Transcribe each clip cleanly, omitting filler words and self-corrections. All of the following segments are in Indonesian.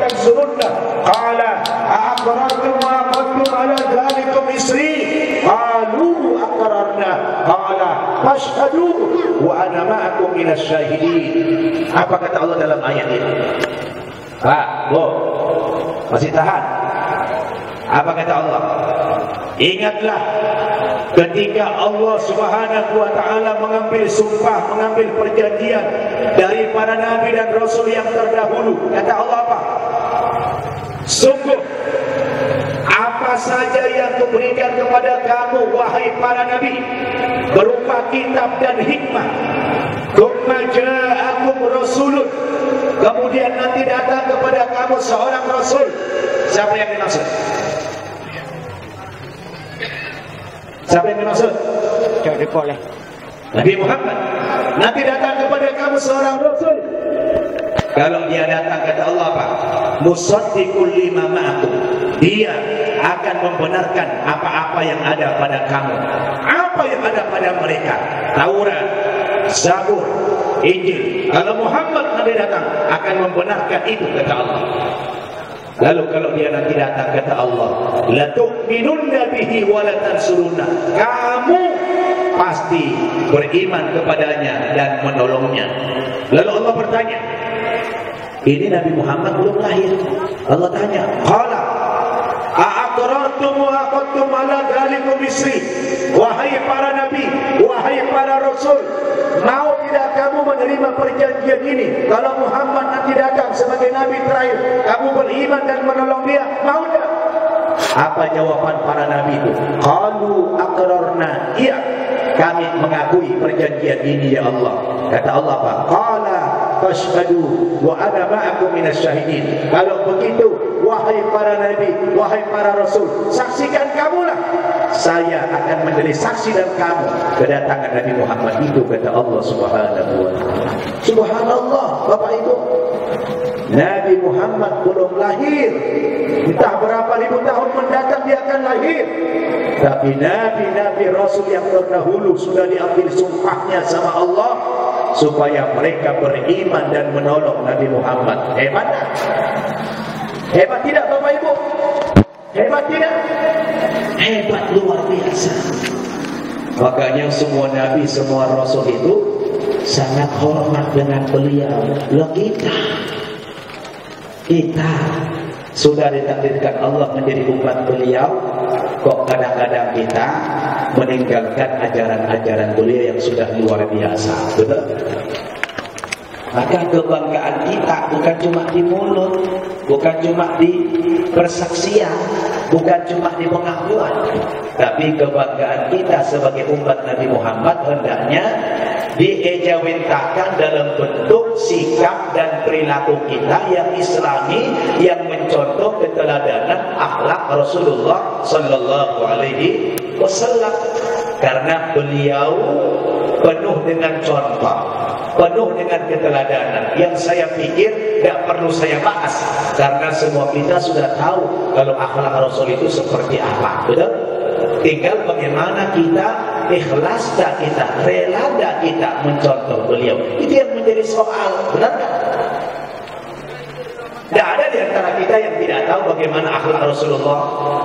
tansurunna qala aqrartum wa aqadtum ala dhalikum isri qalu aqrarna qala fashhadu wa ana ma'akum minas syahidin. Apa kata Allah dalam ayat ini? Pak, Bu, masih tahan? Apa kata Allah? Ingatlah ketika Allah Subhanahu wa ta'ala mengambil sumpah, mengambil perjanjian dari para nabi dan rasul yang terdahulu. Kata Allah apa? Sungguh apa saja yang kuberikan kepada kamu wahai para nabi berupa kitab dan hikmah, tsumma ja'akum rasulun, kemudian nanti datang kepada kamu seorang rasul. Siapa yang dimaksud? Siapa yang dimaksud? Jadi boleh. Nabi Muhammad. Nanti datang kepada kamu seorang rasul. Kalau dia datang, kata Allah apa? Musaddiqul lima ma'akum. Dia akan membenarkan apa-apa yang ada pada kamu. Apa yang ada pada mereka? Taurat, Zabur, Injil. Kalau Muhammad nanti datang, akan membenarkan itu, kata Allah. Lalu kalau dia nanti datang, kata Allah, la tu'minunna bihi wa la tansurunna. Kamu pasti beriman kepadanya dan menolongnya. Lalu Allah bertanya, ini Nabi Muhammad belum lahir. Allah tanya, qala a'aqrartum wa aqadtum ala dhalikum isri. Wahai para nabi, wahai para rasul, mau tidak kamu menerima perjanjian ini? Kalau Muhammad nanti datang sebagai nabi terakhir, kamu beriman dan menolong dia, mau tidak? Apa jawaban para nabi itu? Qalu aqrarna, iya, kami mengakui perjanjian ini ya Allah. Kata Allah apa? Qala fashhadu wa ana ma'akum minas syahidin. Kalau begitu, wahai para nabi, wahai para rasul, saksikan kamulah, saya akan menjadi saksi dan kamu kedatangan Nabi Muhammad itu, kata Allah Subhanahu wa ta'ala. Subhanallah, Bapak Ibu, Nabi Muhammad belum lahir. Entah berapa ribu tahun mendatang dia akan lahir. Tapi nabi-nabi rasul yang terdahulu sudah diambil sumpahnya sama Allah supaya mereka beriman dan menolong Nabi Muhammad. Hebat? Hebat tidak Bapak Ibu? Hebat tidak? Hebat luar biasa. Makanya semua nabi, semua rasul itu sangat hormat dengan beliau. Loh kita sudah ditakdirkan Allah menjadi umat beliau, kok kadang-kadang kita meninggalkan ajaran-ajaran beliau yang sudah luar biasa. Betul? Maka kebanggaan kita bukan cuma di mulut, bukan cuma di persaksian, bukan cuma di pengakuan, tapi kebanggaan kita sebagai umat Nabi Muhammad hendaknya diejawentakan dalam bentuk sikap dan perilaku kita yang islami, yang mencontoh keteladanan akhlak Rasulullah Sallallahu Alaihi Wasallam. Karena beliau penuh dengan contoh, penuh dengan keteladanan yang saya pikir tidak perlu saya bahas, karena semua kita sudah tahu kalau akhlak Rasul itu seperti apa. Betul? Tinggal bagaimana kita ikhlas tak kita, rela tak kita mencontoh beliau. Itu yang menjadi soal, benar tak? Tidak ada di antara kita yang tidak tahu bagaimana akhlak Rasulullah,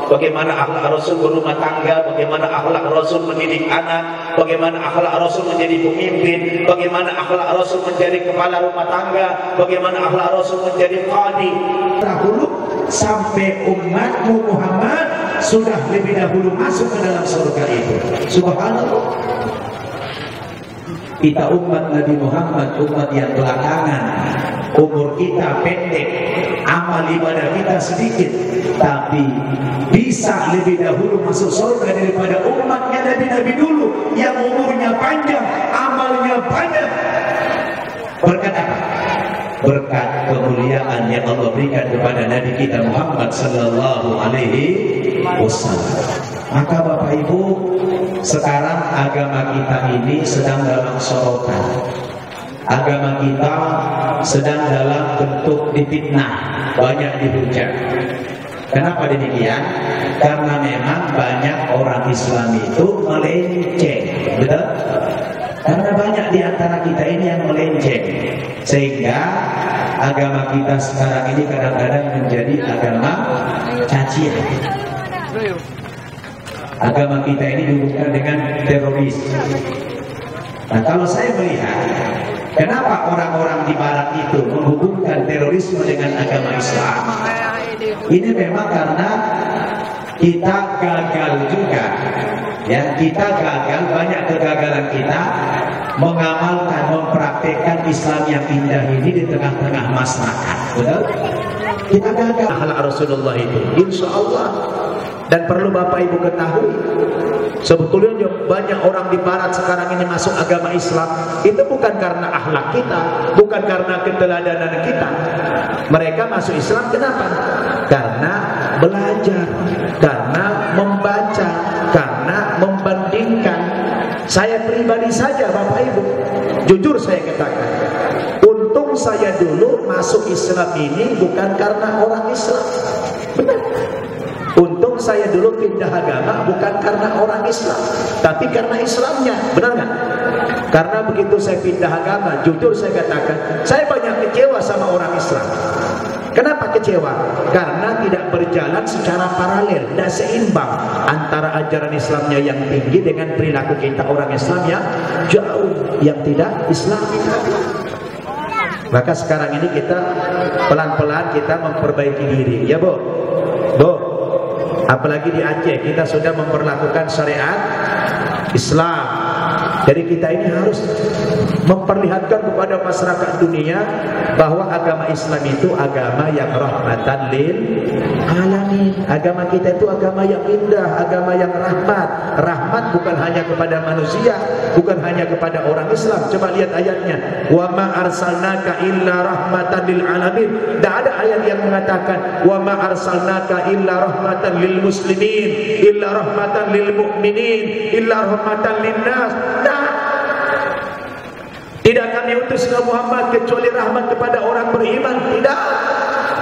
bagaimana akhlak Rasul berumah tangga, bagaimana akhlak Rasul mendidik anak, bagaimana akhlak Rasul menjadi pemimpin, bagaimana akhlak Rasul menjadi kepala rumah tangga, bagaimana akhlak Rasul menjadi qadi. Dahulu sampai umatmu Muhammad sudah lebih dahulu masuk ke dalam surga itu. Subhanallah. Kita umat Nabi Muhammad, umat yang belakangan, umur kita pendek, amal ibadah kita sedikit, tapi bisa lebih dahulu masuk surga daripada umatnya Nabi-Nabi dulu yang umurnya panjang, amalnya banyak. Berkat apa? Berkat kemuliaan yang Allah berikan kepada Nabi kita Muhammad Sallallahu Alaihi Wasallam. Maka Bapak Ibu, sekarang agama kita ini sedang dalam sorotan. Agama kita sedang dalam bentuk difitnah, banyak dihujat. Kenapa demikian? Karena memang banyak orang Islam itu melenceng, betul? Karena banyak di antara kita ini yang melenceng, sehingga agama kita sekarang ini kadang-kadang menjadi agama cacian. Agama kita ini dihubungkan dengan teroris. Nah, kalau saya melihat, kenapa orang-orang di barat itu menghubungkan terorisme dengan agama Islam? Ini memang karena kita gagal juga. Ya, kita gagal, banyak kegagalan kita mengamalkan, mempraktekkan Islam yang indah ini di tengah-tengah masyarakat. Betul? Kita gagal. Akhlak Rasulullah itu, insya Allah. Dan perlu Bapak Ibu ketahui, sebetulnya banyak orang di barat sekarang ini masuk agama Islam itu bukan karena akhlak kita, bukan karena keteladanan kita. Mereka masuk Islam kenapa? Karena belajar, karena membaca, karena membandingkan. Saya pribadi saja Bapak Ibu, jujur saya katakan, untung saya dulu masuk Islam ini bukan karena orang Islam. Benar. Untung saya dulu pindah agama bukan karena orang Islam, tapi karena Islamnya. Benar nggak? Karena begitu saya pindah agama, jujur saya katakan, saya banyak kecewa sama orang Islam. Kenapa kecewa? Karena tidak berjalan secara paralel, tidak seimbang antara ajaran Islamnya yang tinggi dengan perilaku kita orang Islam yang jauh, yang tidak Islami. Maka sekarang ini kita pelan-pelan kita memperbaiki diri, ya Bu. Bu, apalagi di Aceh kita sudah memperlakukan syariat Islam. Jadi kita ini harus memperlihatkan kepada masyarakat dunia bahwa agama Islam itu agama yang rahmatan lil alamin. Agama kita itu agama yang indah, agama yang rahmat. Rahmat bukan hanya kepada manusia, bukan hanya kepada orang Islam. Coba lihat ayatnya. Wa ma arsalnaka illa rahmatan lil alamin. Tidak ada ayat yang mengatakan wa ma arsalnaka illa rahmatan lil muslimin, illa rahmatan lil mu'minin, illa rahmatan lin nas. Tidak kami utus kau Muhammad kecuali rahmat kepada orang beriman. Tidak.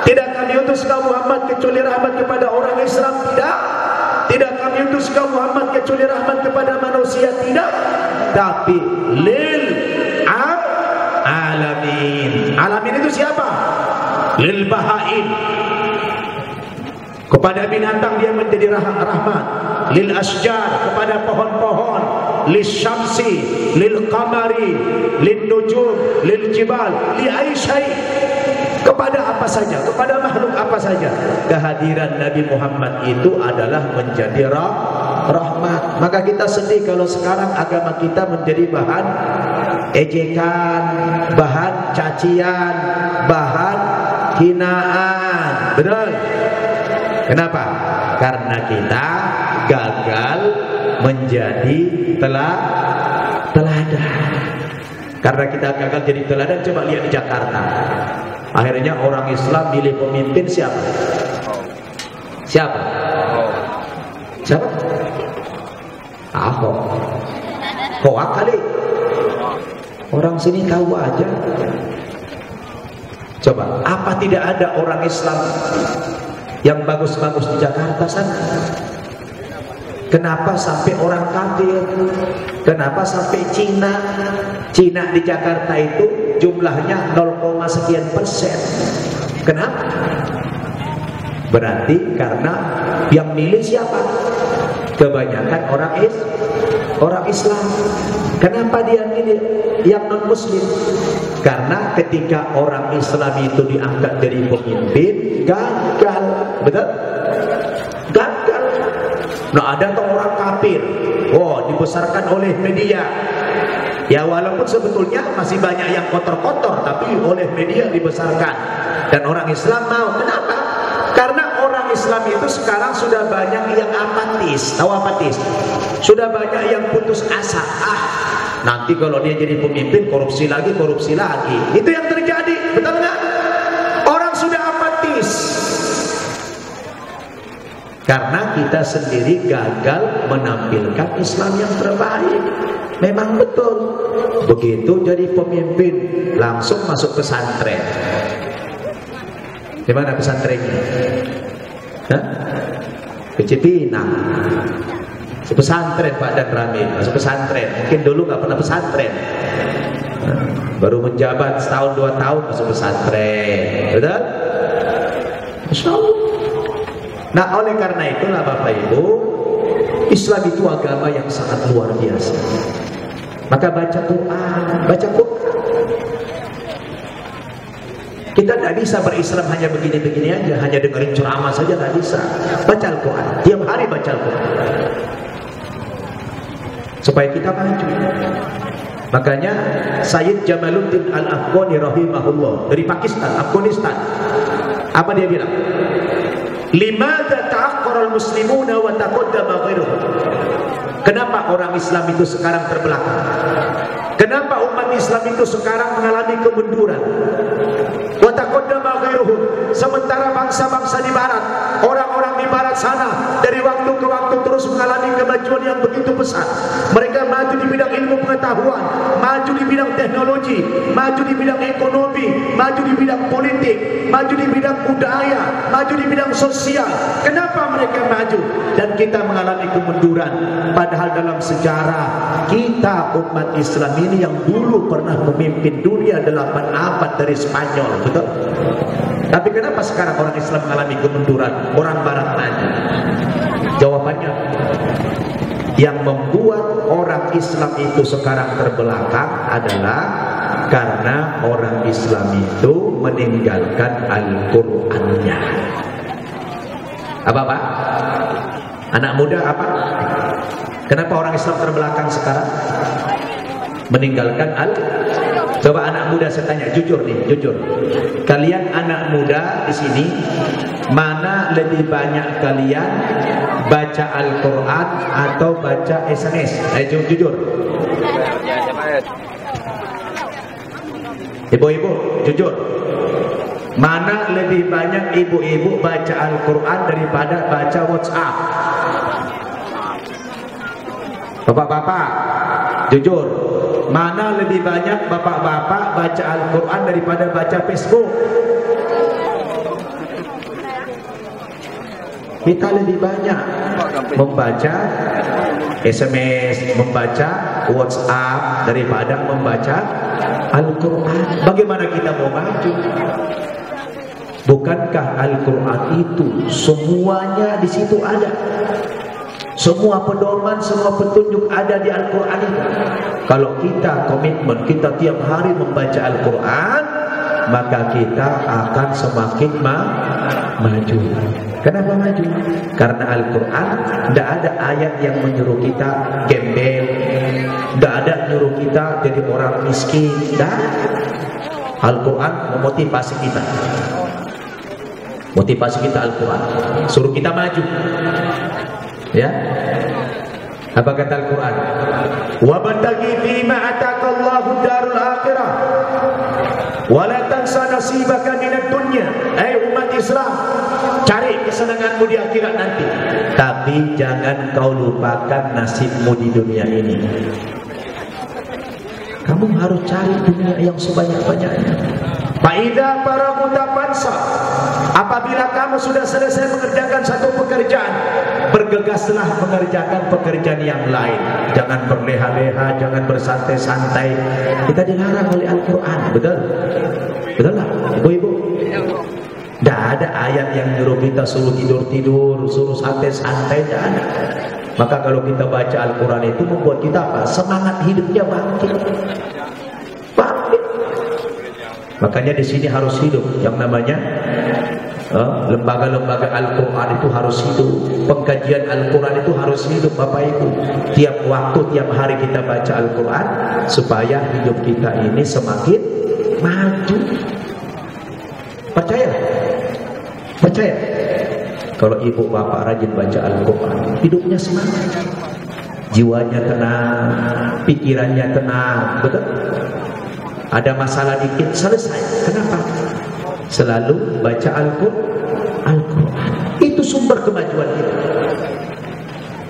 Tidak kami utus kau Muhammad kecuali rahmat kepada orang Islam. Tidak. Tidak kami utus kau Muhammad kecuali rahmat kepada manusia. Tidak. Tapi lil alamin. Alamin itu siapa? Lil bahain. Kepada binatang dia menjadi rahmat. Lil asjar, kepada pohon-pohon. Lil syamsi, lil qamari, lil nujum, lil jibal, li aisyai. Kepada apa saja, kepada makhluk apa saja, kehadiran Nabi Muhammad itu adalah menjadi rahmat. Maka kita sedih kalau sekarang agama kita menjadi bahan ejekan, bahan cacian, bahan hinaan. Benar? Kenapa? Karena kita gagal menjadi teladan. Karena kita gagal jadi teladan, coba lihat di Jakarta. Akhirnya orang Islam milih pemimpin siapa? Siapa? Siapa? Ahok. Hoak kali. Orang sini tahu aja. Coba, apa tidak ada orang Islam yang bagus-bagus di Jakarta sana? Kenapa sampai orang kafir? Kenapa sampai Cina? Cina di Jakarta itu jumlahnya 0, sekian persen. Kenapa? Berarti karena yang milih siapa? Kebanyakan orang Islam. Kenapa dia milih yang non Muslim? Karena ketika orang Islam itu diangkat jadi pemimpin, gagal. Betul? Gagal. Nah, ada tuh orang kafir, dibesarkan oleh media. Ya walaupun sebetulnya masih banyak yang kotor-kotor, tapi oleh media dibesarkan. Dan orang Islam mau. Kenapa? Karena orang Islam itu sekarang sudah banyak yang apatis. Tahu apatis? Sudah banyak yang putus asa. Nanti kalau dia jadi pemimpin korupsi lagi. Itu yang terjadi, betul nggak? Orang sudah apatis. Karena kita sendiri gagal menampilkan Islam yang terbaik. Memang betul. Begitu jadi pemimpin, langsung masuk pesantren. Di mana pesantrennya? Ke Cipinang. Pesantren Pak Dan Ramil, masuk pesantren. Mungkin dulu nggak pernah pesantren. Baru menjabat setahun 2 tahun masuk pesantren. Betul? Masya Allah. Nah, oleh karena itulah Bapak Ibu, Islam itu agama yang sangat luar biasa. Maka baca Quran, baca Quran. Kita tidak bisa berislam hanya begini-begini aja, hanya dengerin ceramah saja tidak bisa. Baca Al-Quran, tiap hari baca Al-Quran, supaya kita maju. Makanya Sayyid Jamaluddin Al-Afghani rahimahullah dari Pakistan, Afghanistan, apa dia bilang? Limadza ta'akhkhara al-muslimuna wa taqaddama ghairuhum? Kenapa orang Islam itu sekarang terbelakang? Kenapa umat Islam itu sekarang mengalami kemunduran? Wa taqaddama ghairuhum, sementara bangsa-bangsa di barat, orang-orang di barat sana dari waktu ke waktu terus mengalami kemajuan yang begitu besar. Mereka maju di bidang ilmu pengetahuan, maju di bidang teknologi, maju di bidang ekonomi, maju di bidang politik, maju di bidang budaya, maju di bidang sosial. Kenapa mereka maju dan kita mengalami kemunduran? Padahal dalam sejarah kita umat Islam ini yang dulu pernah memimpin dunia 8 abad dari Spanyol, betul? Tapi kenapa sekarang orang Islam mengalami kemunduran, orang barat maju? Jawabannya, yang membuat orang Islam itu sekarang terbelakang adalah karena orang Islam itu meninggalkan Al-Qur'annya. Apa Pak? Anak muda apa? Kenapa orang Islam terbelakang sekarang? Meninggalkan Coba anak muda saya tanya, jujur nih, jujur. Kalian anak muda di sini, mana lebih banyak kalian baca Al-Quran atau baca SMS? Jujur. Ibu-ibu, jujur. Mana lebih banyak ibu-ibu baca Al-Quran daripada baca WhatsApp? Bapak-bapak, jujur. Mana lebih banyak bapak-bapak baca Al-Quran daripada baca Facebook? Kita lebih banyak membaca SMS, membaca WhatsApp daripada membaca Al-Quran. Bagaimana kita mau maju? Bukankah Al-Quran itu semuanya di situ ada? Semua pedoman, semua petunjuk ada di Al-Quran itu. Kalau kita komitmen, kita tiap hari membaca Al-Quran, maka kita akan semakin maju. Kenapa maju? Karena Al-Quran tidak ada ayat yang menyuruh kita gembel, tidak ada menyuruh kita jadi orang miskin. Al-Quran memotivasi kita. Motivasi kita Al-Quran, suruh kita maju. Ya, apa kata Al-Quran? Wa bataghi fima ataqallahu darul akhirah wa la tansa nasibaka minad dunya. Umat Islam, cari kesenanganmu di akhirat nanti, tapi jangan kau lupakan nasibmu di dunia ini. Kamu harus cari dunia yang sebanyak-banyaknya. Fa'idha faraghta fansab, apabila kamu sudah selesai mengerjakan satu pekerjaan, bergegaslah mengerjakan pekerjaan yang lain. Jangan berleha-leha, jangan bersantai-santai. Kita dilarang oleh Al-Quran, betul? Betul lah, ibu-ibu? Tidak ada ayat yang nyuruh kita suruh tidur-tidur, suruh santai-santai, tidak ada. Maka kalau kita baca Al-Quran itu membuat kita apa? Semangat hidupnya bangkit. Makanya di sini harus hidup yang namanya lembaga-lembaga Al-Quran itu harus hidup. Pengkajian Al-Quran itu harus hidup Bapak Ibu. Tiap waktu, tiap hari kita baca Al-Quran supaya hidup kita ini semakin maju. Percaya? Percaya? Kalau ibu bapak rajin baca Al-Quran, hidupnya semangat, jiwanya tenang, pikirannya tenang, betul? Ada masalah dikit selesai. Kenapa? Selalu baca Al-Quran. Itu sumber kemajuan kita.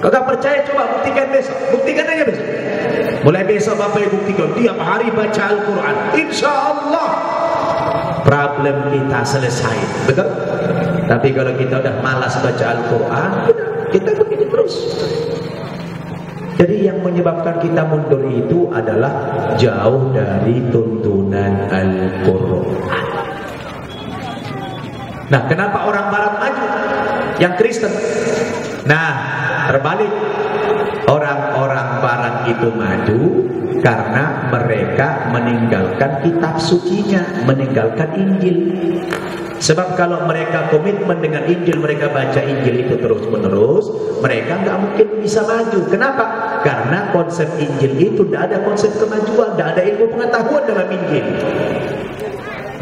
Kalau percaya coba buktikan besok. Buktikan aja besok. Mulai besok Bapak Ibu buktikan tiap hari baca Al-Quran. Insya Allah problem kita selesai. Betul? Tapi kalau kita udah malas baca Al-Quran, kita begini terus. Jadi yang menyebabkan kita mundur itu adalah jauh dari tuntunan Al-Quran. Nah, kenapa orang Barat maju? Yang Kristen. Nah, terbalik. Orang-orang Barat itu maju karena mereka meninggalkan kitab sucinya, meninggalkan Injil. Sebab kalau mereka komitmen dengan Injil, mereka baca Injil itu terus-menerus, mereka nggak mungkin bisa maju. Kenapa? Karena konsep Injil itu tidak ada konsep kemajuan, tidak ada ilmu pengetahuan dalam Injil.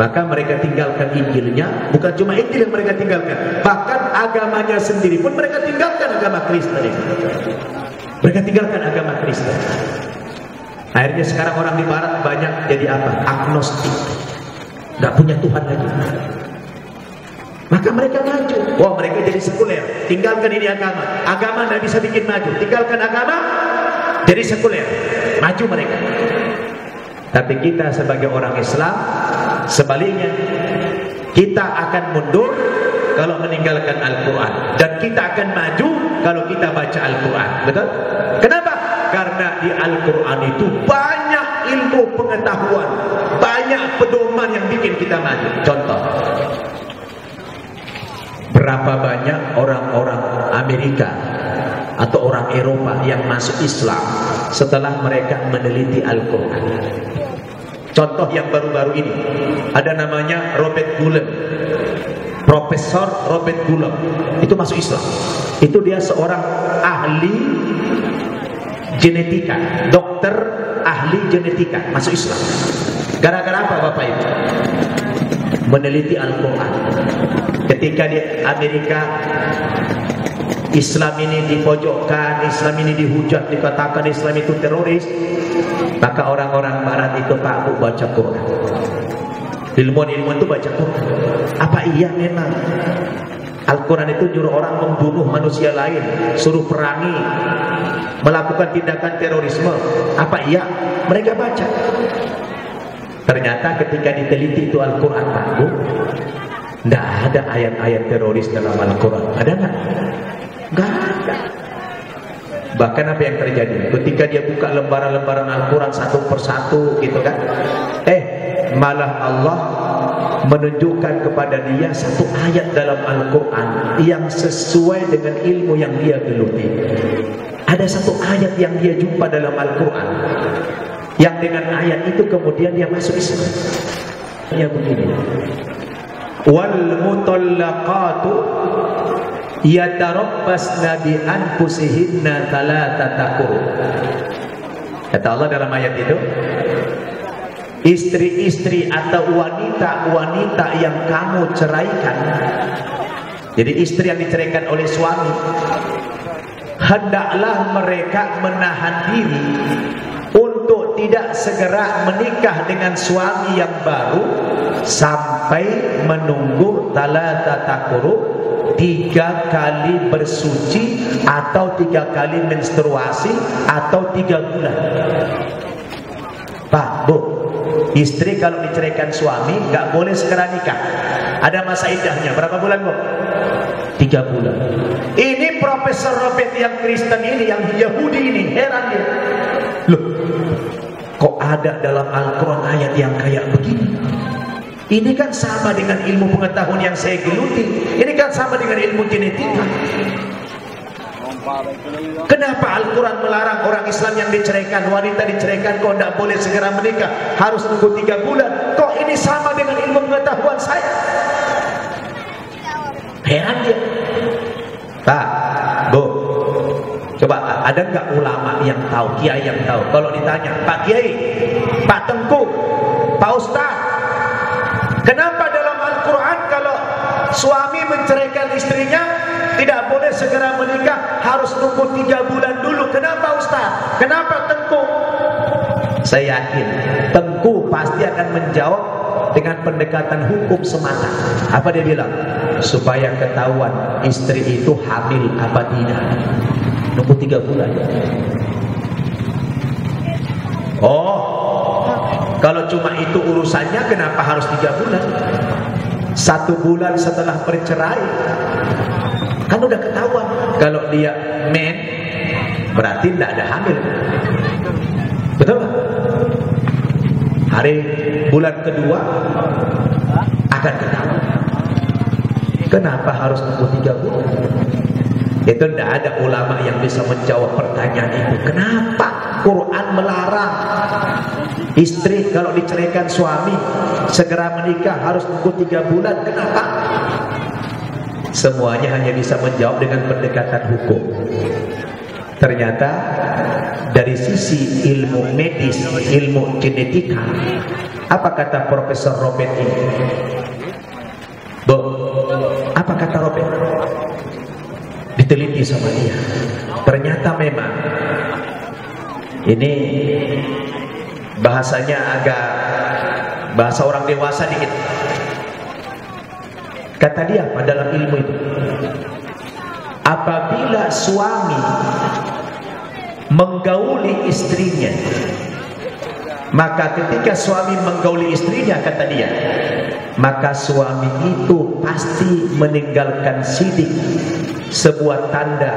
Maka mereka tinggalkan Injilnya. Bukan cuma Injil yang mereka tinggalkan, bahkan agamanya sendiri pun mereka tinggalkan, agama Kristen itu. Mereka tinggalkan agama Kristen. Akhirnya sekarang orang di Barat banyak jadi apa? Agnostik, nggak punya Tuhan lagi. Maka mereka maju. Wah, mereka jadi sekuler. Tinggalkan ini agama. Agama tidak bisa bikin maju. Tinggalkan agama, jadi sekuler. Maju mereka. Tapi kita sebagai orang Islam, sebaliknya, kita akan mundur kalau meninggalkan Al-Quran, dan kita akan maju kalau kita baca Al-Quran. Betul? Kenapa? Karena di Al-Quran itu banyak ilmu pengetahuan, banyak pedoman yang bikin kita maju. Contoh, berapa banyak orang-orang Amerika atau orang Eropa yang masuk Islam setelah mereka meneliti Al-Quran. Contoh yang baru-baru ini, ada namanya Robert Gulen, Profesor Robert Gulen, itu masuk Islam. Itu dia seorang ahli genetika, dokter ahli genetika, masuk Islam. Gara-gara apa Bapak Ibu? Meneliti Al-Quran. Ketika di Amerika Islam ini dipojokkan, Islam ini dihujat, dikatakan Islam itu teroris, maka orang-orang Barat itu Pak Bu baca Quran. Ilmuwan-ilmuwan itu baca Quran. Apa iya memang Al-Quran itu nyuruh orang membunuh manusia lain, suruh perangi, melakukan tindakan terorisme? Apa iya? Mereka baca. Ternyata ketika diteliti itu Al-Quran Pak Bu, tidak ada ayat-ayat teroris dalam Al-Quran. Ada nggak? Nggak ada. Bahkan apa yang terjadi? Ketika dia buka lembaran-lembaran Al-Quran satu persatu gitu kan, malah Allah menunjukkan kepada dia satu ayat dalam Al-Quran yang sesuai dengan ilmu yang dia geluti. Ada satu ayat yang dia jumpa dalam Al-Quran, yang dengan ayat itu kemudian dia masuk Islam. Ya begini, wal mutallaqatu yatarabbasna bi anfusihinna thalathata quru. Kata Allah dalam ayat itu, istri-istri atau wanita-wanita yang kamu ceraikan, jadi istri yang diceraikan oleh suami, hendaklah mereka menahan diri untuk tidak segera menikah dengan suami yang baru sampai menunggu thalathata quru, 3 kali bersuci atau 3 kali menstruasi atau 3 bulan. Pak Bu, istri kalau diceraikan suami nggak boleh segera nikah. Ada masa iddahnya berapa bulan Bu? 3 bulan. Ini Profesor Robert yang Kristen ini, yang Yahudi ini, heran dia. Loh, kok ada dalam Al-Quran ayat yang kayak begini? Ini kan sama dengan ilmu pengetahuan yang saya geluti. Ini kan sama dengan ilmu genetika. Kenapa Al-Quran melarang orang Islam yang diceraikan, wanita diceraikan, kok tidak boleh segera menikah, harus nunggu 3 bulan? Kok ini sama dengan ilmu pengetahuan saya? Heran dia. Pak Bu, coba ada nggak ulama yang tahu, kiai yang tahu? Kalau ditanya, Pak Kiai, Pak Tengku, Pak Ustaz, kenapa dalam Al-Quran kalau suami menceraikan istrinya tidak boleh segera menikah, harus nunggu 3 bulan dulu? Kenapa Ustaz? Kenapa Tengku? Saya yakin Tengku pasti akan menjawab dengan pendekatan hukum semata. Apa dia bilang? Supaya ketahuan istri itu hamil apa tidak. Nunggu 3 bulan. Oh, kalau cuma itu urusannya, kenapa harus 3 bulan? 1 bulan setelah bercerai kan udah ketahuan kalau dia men berarti tidak ada hamil. Betul nggak? Hari bulan kedua akan ketahuan. Kenapa harus nunggu 3 bulan? Itu tidak ada ulama yang bisa menjawab pertanyaan itu. Kenapa Quran melarang istri kalau diceraikan suami segera menikah harus nunggu 3 bulan? Kenapa? Semuanya hanya bisa menjawab dengan pendekatan hukum. Ternyata dari sisi ilmu medis, ilmu genetika, apa kata Profesor Robert ini? Apa kata Robert? Diteliti sama dia. Ternyata memang ini bahasanya agak bahasa orang dewasa dikit. Kata dia apa dalam ilmu itu? Apabila suami menggauli istrinya, maka ketika suami menggauli istrinya, kata dia, maka suami itu pasti meninggalkan sidik, sebuah tanda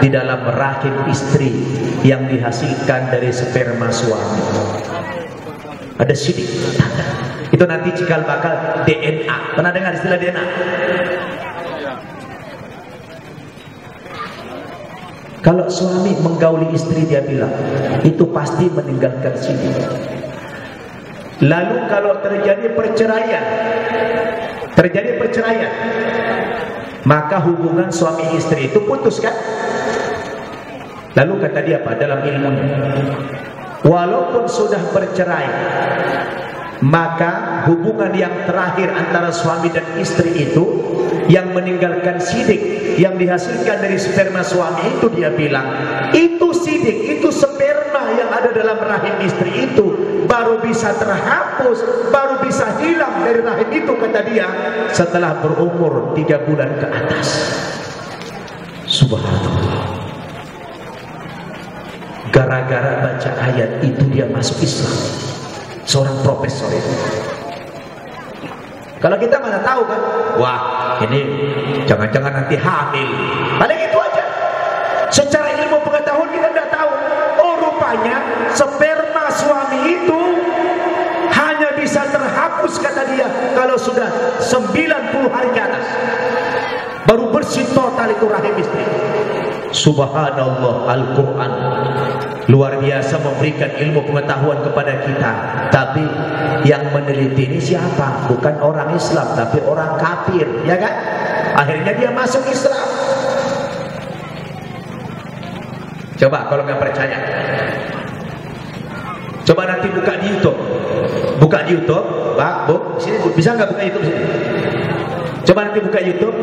di dalam rahim istri yang dihasilkan dari sperma suami. Ada sidik tanda. Itu nanti cikal bakal DNA. Pernah dengar istilah DNA? Kalau suami menggauli istri, dia bilang itu pasti meninggalkan sidik. Lalu kalau terjadi perceraian, maka hubungan suami istri itu putus kan? Lalu kata dia apa dalam ilmunya? Walaupun sudah bercerai, maka hubungan yang terakhir antara suami dan istri itu yang meninggalkan sidik yang dihasilkan dari sperma suami itu, dia bilang itu sidik, itu sperma yang ada dalam rahim istri itu baru bisa terhapus, baru bisa hilang dari rahim itu, kata dia, setelah berumur 3 bulan ke atas. Subhanallah. Gara-gara baca ayat itu dia masuk Islam. Seorang profesor itu. Kalau kita mana tahu kan, wah ini jangan-jangan nanti hamil. Paling itu aja. Secara ilmu pengetahuan kita tidak tahu. Oh rupanya sperma suami itu hanya bisa terhapus, kata dia, kalau sudah 90 hari ke atas. Baru bersih total itu rahim istri. Subhanallah, Al-Quran luar biasa memberikan ilmu pengetahuan kepada kita. Tapi yang meneliti ini siapa? Bukan orang Islam, tapi orang kafir, ya kan? Akhirnya dia masuk Islam. Coba kalau nggak percaya, coba nanti buka di YouTube. Buka di YouTube, Pak, Bu, sini bisa nggak buka YouTube sini? Coba nanti buka YouTube,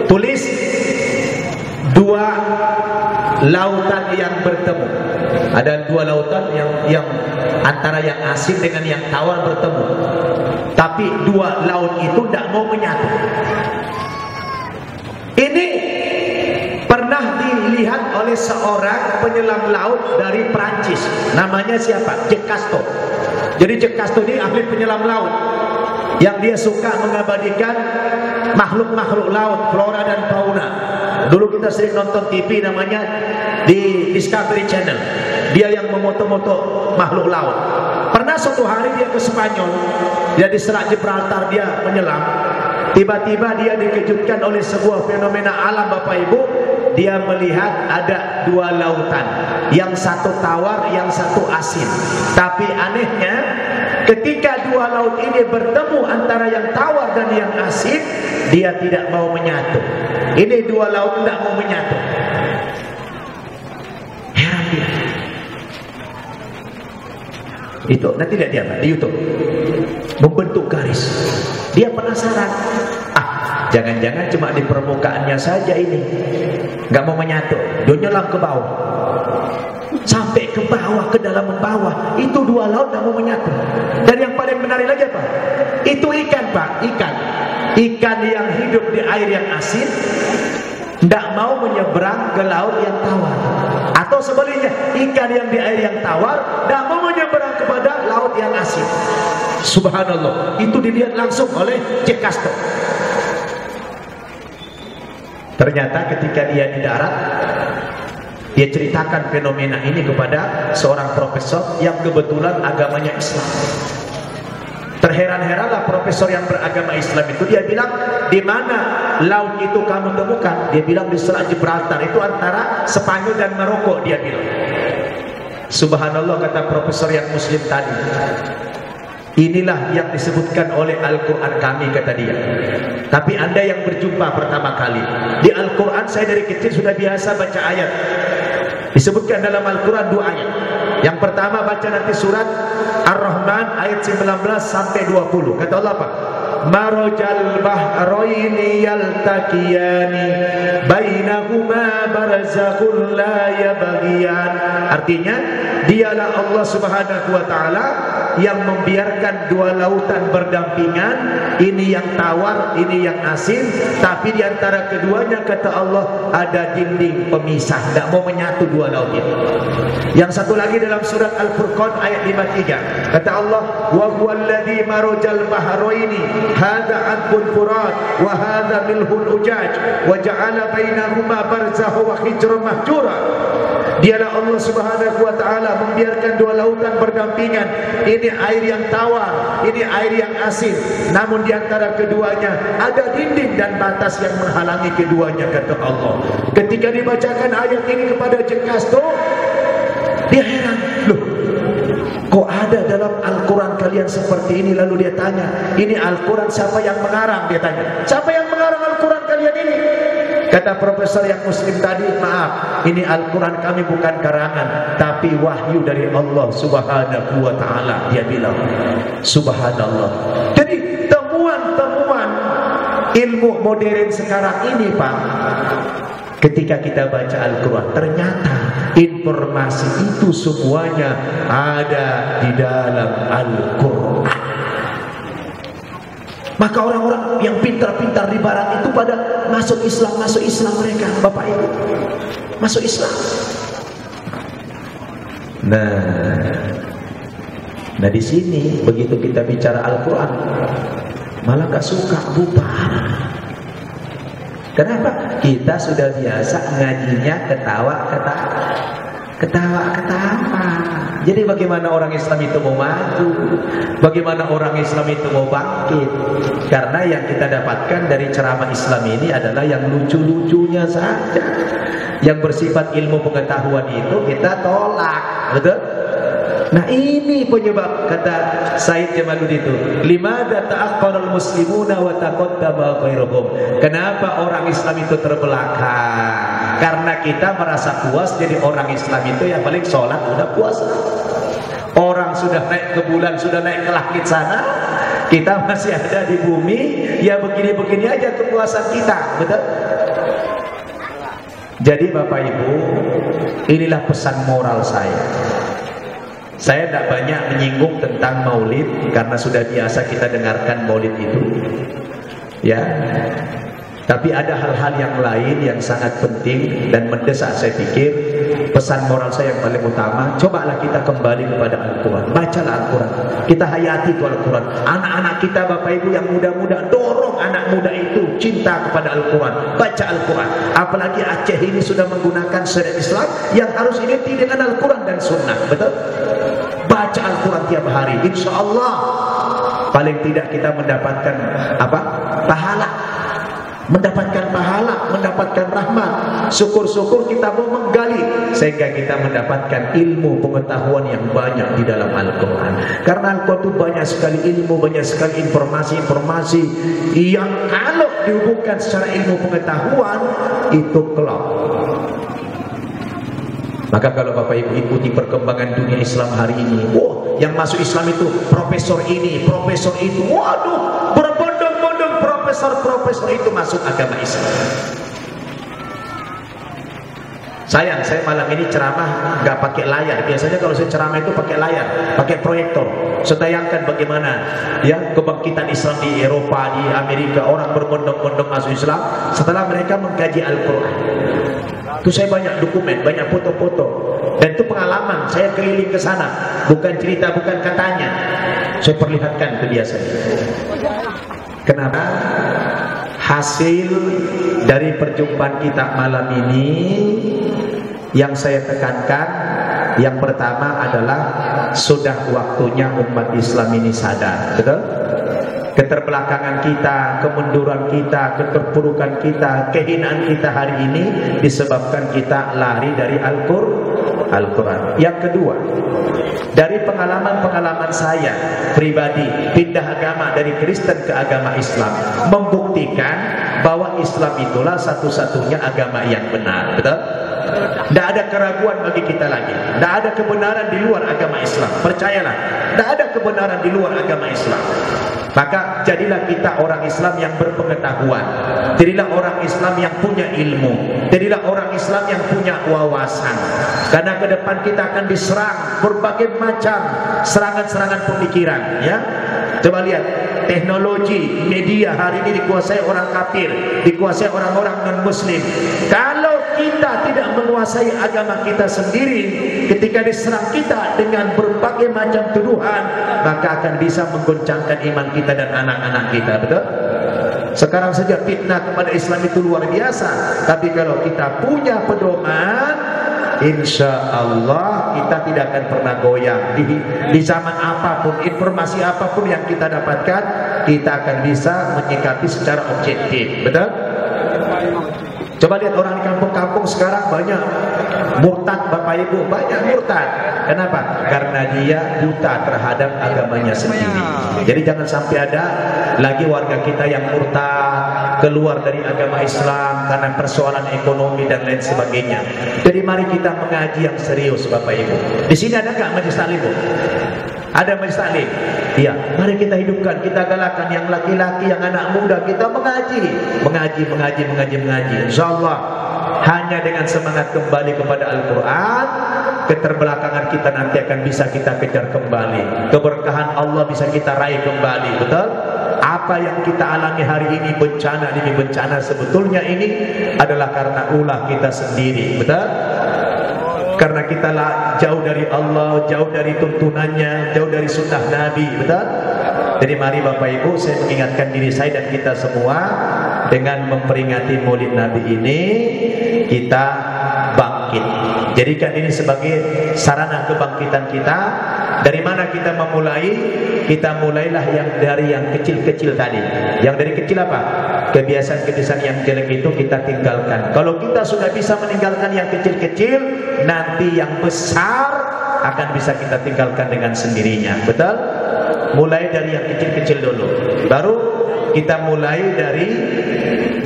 tulis 2 lautan yang bertemu. Ada 2 lautan yang antara yang asin dengan yang tawar bertemu. Tapi 2 laut itu tidak mau menyatu. Ini pernah dilihat oleh seorang penyelam laut dari Prancis. Namanya siapa? Jacques Cousteau. Jadi Jacques Cousteau ini ahli penyelam laut yang dia suka mengabadikan makhluk-makhluk laut, flora dan fauna. Dulu kita sering nonton TV namanya di Discovery Channel. Dia yang memoto-moto makhluk laut. Pernah suatu hari dia ke Spanyol, dia di Selat Gibraltar, dia menyelam. Tiba-tiba dia dikejutkan oleh sebuah fenomena alam, Bapak Ibu. Dia melihat ada 2 lautan, yang satu tawar, yang satu asin. Tapi anehnya, ketika 2 laut ini bertemu antara yang tawar dan yang asin, dia tidak mau menyatu. Ini 2 laut tidak mau menyatu. Heran dia. Itu nanti lihat dia di YouTube, membentuk garis. Dia penasaran. Jangan-jangan cuma di permukaannya saja ini nggak mau menyatu. Dia nyelam ke bawah, sampai ke bawah, ke dalam bawah. Itu 2 laut nggak mau menyatu. Dan yang paling menarik lagi apa? Itu ikan, Pak. Ikan yang hidup di air yang asin tidak mau menyeberang ke laut yang tawar. Atau sebaliknya, ikan yang di air yang tawar tidak mau menyeberang kepada laut yang asin. Subhanallah. Itu dilihat langsung oleh Jacques Cousteau. Ternyata ketika dia di darat, Dia ceritakan fenomena ini kepada seorang profesor yang kebetulan agamanya Islam. Terheran-heranlah profesor yang beragama Islam itu. Dia bilang, di mana laut itu kamu temukan? Dia bilang di Selat Gibraltar, itu antara Spanyol dan Maroko. Dia bilang, subhanallah, kata profesor yang muslim tadi, inilah yang disebutkan oleh Al-Quran kami, kata dia. Tapi anda yang berjumpa pertama kali, di Al-Quran saya dari kecil sudah biasa baca ayat. Disebutkan dalam Al-Quran 2 ayat. Yang pertama baca nanti surat Ar-Rahman ayat 19 sampai 20. Kata Allah apa? Marajal bahraini yaltaqiyani bainahuma barzakhun la yabghiyan. Artinya, dialah Allah Subhanahu wa taala yang membiarkan dua lautan berdampingan, ini yang tawar, ini yang asin, tapi di antara keduanya, kata Allah, ada dinding pemisah, tidak mau menyatu dua laut itu. Yang satu lagi dalam surat Al-Furqan ayat 53, kata Allah, wa huwallazi marajal bahraini hadza 'adbun furat wa hadza milhun ujaj wa ja'ala bainahuma barzakhan wa hijran mahjura. Dialah Allah Subhanahu wa taala membiarkan dua lautan berdampingan. Ini air yang tawar, ini air yang asin. Namun di antara keduanya ada dinding dan batas yang menghalangi keduanya, kata Allah. Ketika dibacakan ayat ini kepada Jengkasto, dia heran, loh, kok ada dalam Al-Quran kalian seperti ini? Lalu dia tanya, ini Al-Quran siapa yang mengarang? Dia tanya, siapa yang mengarang Al-Quran kalian ini? Kata profesor yang muslim tadi, maaf, ini Al-Quran kami bukan karangan, tapi wahyu dari Allah Subhanahu wa ta'ala. Dia bilang, subhanallah. Jadi temuan-temuan ilmu modern sekarang ini, Pak, ketika kita baca Al-Quran, ternyata informasi itu semuanya ada di dalam Al-Quran. Maka orang-orang yang pintar-pintar di barat itu pada masuk Islam mereka, Bapak Ibu, masuk Islam. Nah di sini begitu kita bicara Al-Quran, malah gak suka, bubar. Kenapa? Kita sudah biasa ngajinya ketawa-ketawa. Jadi bagaimana orang Islam itu mau maju? Bagaimana orang Islam itu mau bangkit? Karena yang kita dapatkan dari ceramah Islam ini adalah yang lucu-lucunya saja. Yang bersifat ilmu pengetahuan itu kita tolak, betul? Nah ini penyebab, kata Said Jamaluddin itu, limada ta'akhkharul muslimuna wa taqaddama ghairuhum. Kenapa orang Islam itu terbelakang? Karena kita merasa puas jadi orang Islam itu yang paling sholat udah puas. Orang sudah naik ke bulan, sudah naik ke langit sana, kita masih ada di bumi, ya begini-begini aja kepuasan kita, betul? Jadi Bapak Ibu, inilah pesan moral saya. Saya tidak banyak menyinggung tentang maulid karena sudah biasa kita dengarkan maulid itu, ya. Tapi ada hal-hal yang lain yang sangat penting dan mendesak. Saya pikir pesan moral saya yang paling utama, cobalah kita kembali kepada Al-Quran. Bacalah Al-Quran, kita hayati itu Al-Quran. Anak-anak kita, Bapak Ibu yang muda-muda, dorong anak muda itu cinta kepada Al-Quran. Baca Al-Quran. Apalagi Aceh ini sudah menggunakan syariat Islam yang harus identik dengan Al-Quran dan Sunnah, betul? Baca Al-Quran tiap hari, insya Allah paling tidak kita mendapatkan apa? Pahala, mendapatkan rahmat. Syukur-syukur kita mau menggali sehingga kita mendapatkan ilmu pengetahuan yang banyak di dalam Al-Quran. Karena Al-Quran itu banyak sekali ilmu, banyak sekali informasi-informasi yang kalau dihubungkan secara ilmu pengetahuan itu kelak. Maka kalau Bapak Ibu ikuti perkembangan dunia Islam hari ini, yang masuk Islam itu profesor ini, profesor itu, waduh, berbondong-bondong profesor itu masuk agama Islam. Sayang, saya malam ini ceramah nggak pakai layar. Biasanya kalau saya ceramah itu pakai layar, pakai proyektor. Saya tayangkan bagaimana ya kebangkitan Islam di Eropa, di Amerika, orang berbondong-bondong masuk Islam setelah mereka mengkaji Al-Quran. Itu saya banyak dokumen, banyak foto-foto, dan itu pengalaman. Saya keliling ke sana, bukan cerita, bukan katanya. Saya perlihatkan itu biasanya. Kenapa? Hasil dari perjumpaan kita malam ini yang saya tekankan, yang pertama adalah sudah waktunya umat Islam ini sadar, betul? Keterbelakangan kita, kemunduran kita, keterpurukan kita, kehinaan kita hari ini disebabkan kita lari dari Al-Quran. Yang kedua, dari pengalaman-pengalaman saya pribadi pindah agama dari Kristen ke agama Islam membuktikan bahwa Islam itulah satu-satunya agama yang benar, betul? Tidak ada keraguan bagi kita lagi. Tidak ada kebenaran di luar agama Islam. Percayalah, tidak ada kebenaran di luar agama Islam. Maka jadilah kita orang Islam yang berpengetahuan. Jadilah orang Islam yang punya ilmu. Jadilah orang Islam yang punya wawasan. Karena ke depan kita akan diserang berbagai macam serangan-serangan pemikiran, ya. Coba lihat, teknologi media hari ini dikuasai orang kafir, dikuasai orang-orang non-muslim. Kalau kita tidak menguasai agama kita sendiri, ketika diserang kita dengan berbagai macam tuduhan, maka akan bisa menggoncangkan iman kita dan anak-anak kita, betul? Sekarang saja fitnah kepada Islam itu luar biasa. Tapi kalau kita punya pedoman, insya Allah kita tidak akan pernah goyah. Di zaman apapun, informasi apapun yang kita dapatkan, kita akan bisa menyikapi secara objektif, betul? Coba lihat orang di kampung-kampung sekarang banyak murtad, Bapak Ibu, banyak murtad. Kenapa? Karena dia buta terhadap agamanya sendiri. Jadi jangan sampai ada lagi warga kita yang murtad, keluar dari agama Islam karena persoalan ekonomi dan lain sebagainya. Jadi mari kita mengaji yang serius, Bapak Ibu. Di sini ada nggak majelis taklim, Bu? Ada majelis taklim? Iya, mari kita hidupkan, kita galakkan yang laki-laki, yang anak muda, kita mengaji. Insyaallah hanya dengan semangat kembali kepada Al-Quran, keterbelakangan kita nanti akan bisa kita kejar kembali. Keberkahan Allah bisa kita raih kembali, betul? Apa yang kita alami hari ini, bencana demi bencana, sebetulnya ini adalah karena ulah kita sendiri, betul? Karena kita jauh dari Allah, jauh dari tuntunannya, jauh dari sunnah Nabi, betul? Jadi mari Bapak Ibu, saya mengingatkan diri saya dan kita semua, dengan memperingati Maulid Nabi ini kita bangkit. Jadikan ini sebagai sarana kebangkitan kita. Dari mana kita memulai? Kita mulailah dari yang kecil-kecil tadi. Yang dari kecil apa? Kebiasaan-kebiasaan yang jelek itu kita tinggalkan. Kalau kita sudah bisa meninggalkan yang kecil-kecil, nanti yang besar akan bisa kita tinggalkan dengan sendirinya. Betul? Mulai dari yang kecil-kecil dulu. Baru kita mulai dari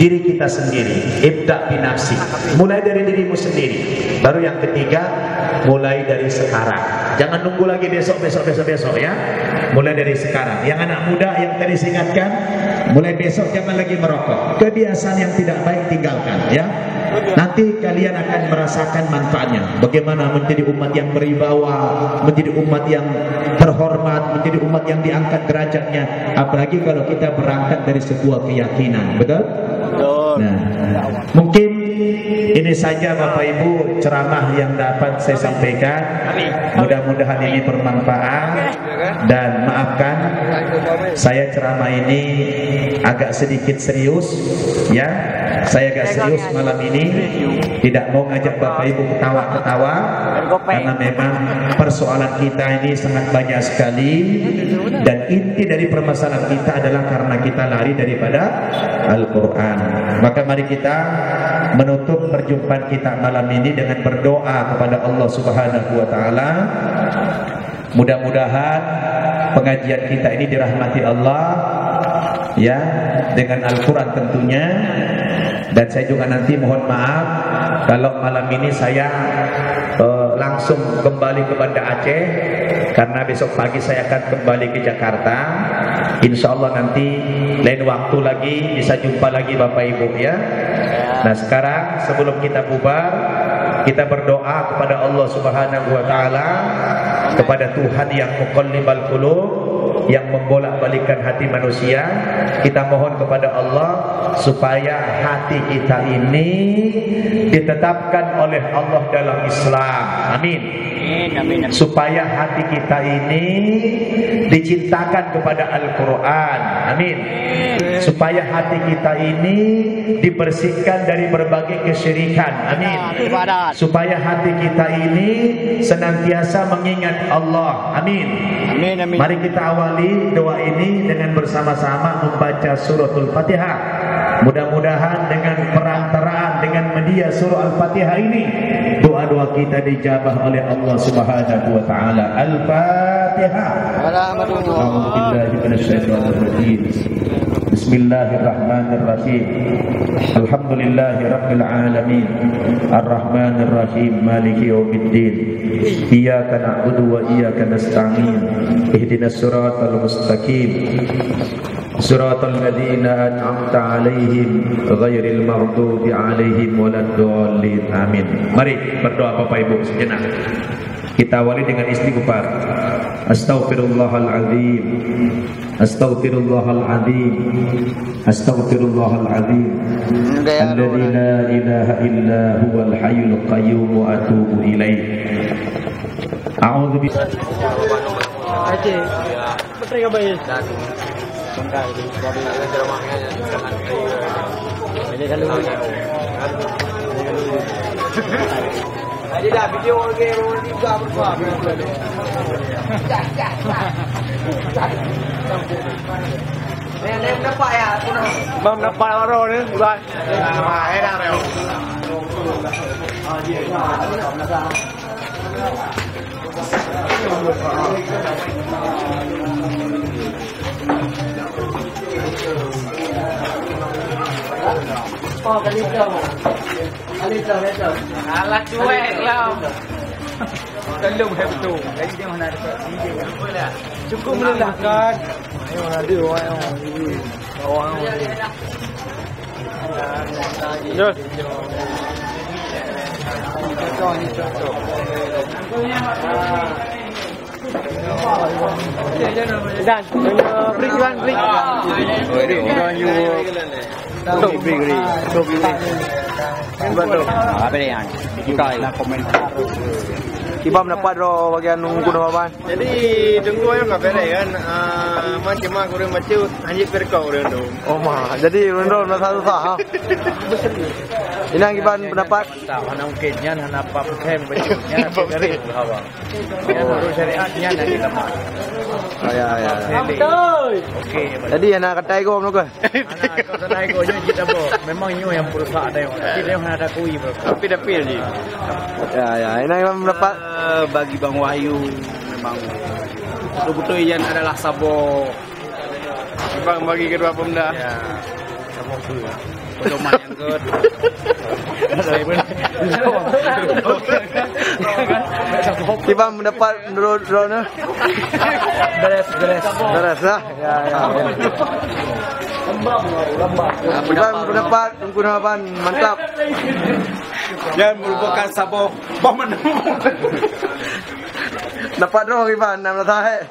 diri kita sendiri. Ibda binafsi. Mulai dari dirimu sendiri. Baru yang ketiga, mulai dari sekarang. Jangan nunggu lagi besok ya. Mulai dari sekarang. Yang anak muda yang tadi saya ingatkan, mulai besok jangan lagi merokok. Kebiasaan yang tidak baik tinggalkan, ya. Nanti kalian akan merasakan manfaatnya. Bagaimana menjadi umat yang berwibawa, menjadi umat yang terhormat, menjadi umat yang diangkat derajatnya. Apalagi kalau kita berangkat dari sebuah keyakinan, betul? Nah, mungkin ini saja Bapak Ibu ceramah yang dapat saya sampaikan. Mudah-mudahan ini bermanfaat. Dan maafkan saya ceramah ini agak sedikit serius, ya. Saya agak serius malam ini. Tidak mau ngajak Bapak Ibu ketawa-ketawa, karena memang persoalan kita ini sangat banyak sekali. Dan inti dari permasalahan kita adalah karena kita lari daripada Al-Quran. Maka mari kita menutup perjumpaan kita malam ini dengan berdoa kepada Allah Subhanahu wa taala. Mudah-mudahan pengajian kita ini dirahmati Allah, ya, dengan Al-Quran tentunya. Dan saya juga nanti mohon maaf kalau malam ini saya langsung kembali ke Banda Aceh, karena besok pagi saya akan kembali ke Jakarta. Insya Allah nanti lain waktu lagi bisa jumpa lagi Bapak Ibu, ya. Nah sekarang sebelum kita bubar, kita berdoa kepada Allah Subhanahu wa taala, kepada Tuhan yang muqallibal qulub, yang membolak-balikkan hati manusia. Kita mohon kepada Allah supaya hati kita ini ditetapkan oleh Allah dalam Islam. Amin. Supaya hati kita ini dicintakan kepada Al-Quran. Amin. Supaya hati kita ini dibersihkan dari berbagai kesyirikan. Amin. Supaya hati kita ini senantiasa mengingat Allah. Amin. Mari kita awali doa ini dengan bersama-sama membaca suratul Fatihah. Mudah-mudahan dengan perantaraan dengan media surah Al-Fatihah ini, doa-doa kita dijabah oleh Allah Subhanahu wa taala. Al-Fatihah. A'udzubillahi minasyaitonir rajim. Bismillahirrahmanirrahim. Alhamdulillahirabbil alamin. Arrahmanir rahim. Maliki yaumiddin. Iyyaka na'budu wa iyyaka nasta'in. Ihdinas siratal mustaqim. Siratal ladzina an'amta 'alaihim ghairil maghdubi 'alaihim waladdallin. Amin. Mari berdoa Bapak Ibu sejenak. Kita awali dengan istighfar. Astaghfirullahal azim. Astaghfirullahal azim. Astaghfirullahal azim. Alladzi la ilaha illa huwal hayyul qayyum wa atubu ilaih. A'udzu billahi. Aje. Betul ke baik? Jadi dah video game juga berbuat. Nên dapat ya, bom dapat orang ni, bukan? Mahal dah reo. Oh, kalito. Kalito. Alah cuek lah. Tolong betul. Lagi dia mana ada video. Cukup belum dah kan? Ayo ada orang. Jom. Dan break kan break. Stop break ni. Stop break. Betul. Apa dia yang? Kita nak komentar. Ibam dapat ro bagian nunggu nama. Jadi tunggu ayo enggak beres kan. Macam kurang macam anjing perkau orang tu. Oh mah. Jadi rundol masa susah. Ini yang Ibam pendapat. Tak mana mungkinnya hana apa pun bacanya dari hawa. Ya baru syariatnya nak kita mak. Ya. Okey. Jadi anak katai go mno ke? Anak katai go je kita bo. Memang nyu yang perusahaan dia. Tapi dia ada kui bro. Tapi dah pil je. Ya. Ini Ibam pendapat. Bagi Bang Wahyu memang betul-betul Ian adalah sabo. Bang bagi kedua pemda. Ya. Sabo tu ya. Pedoman yang good. Ibam mendapat drone. Beres lah. Ya. Ibam mendapat penggunaan mantap. Yang merupakan sabo pemenang. Dapat dong Iban 6 tahun.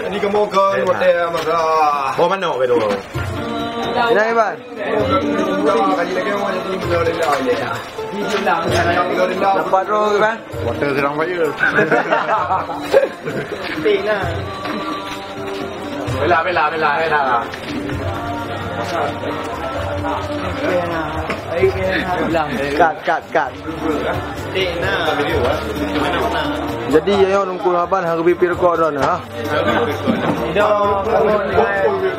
Ini kemoga hotel maka. Oh mana bedo. Ini Iban. Dapat dong Iban. Hotel sedang bayar. Tinggal. Bela. Kat. Jadi ayo nunggu aban harbi pirko don ha.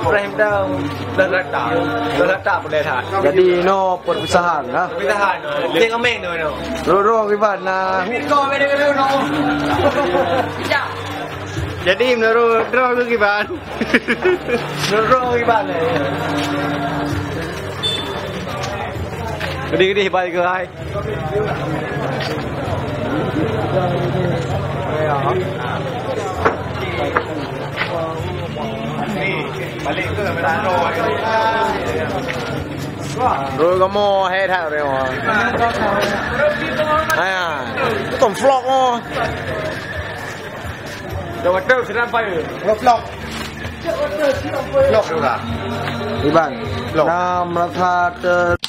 Ibrahim dah letak boleh tak. Jadi no perpisahan ha. Perpisahan. Tengok main tu no. Roro Iban nah. Pirko beda no. Jadi menurut draw tu Iban. Menurut Iban. Gede balik ke hai. Balik ke Merano. Rồi có mò hết hả rồi. À, tổng vlog ô. Dah water sedang fire. Vlog. Vlog juga. Iban. Nam rasa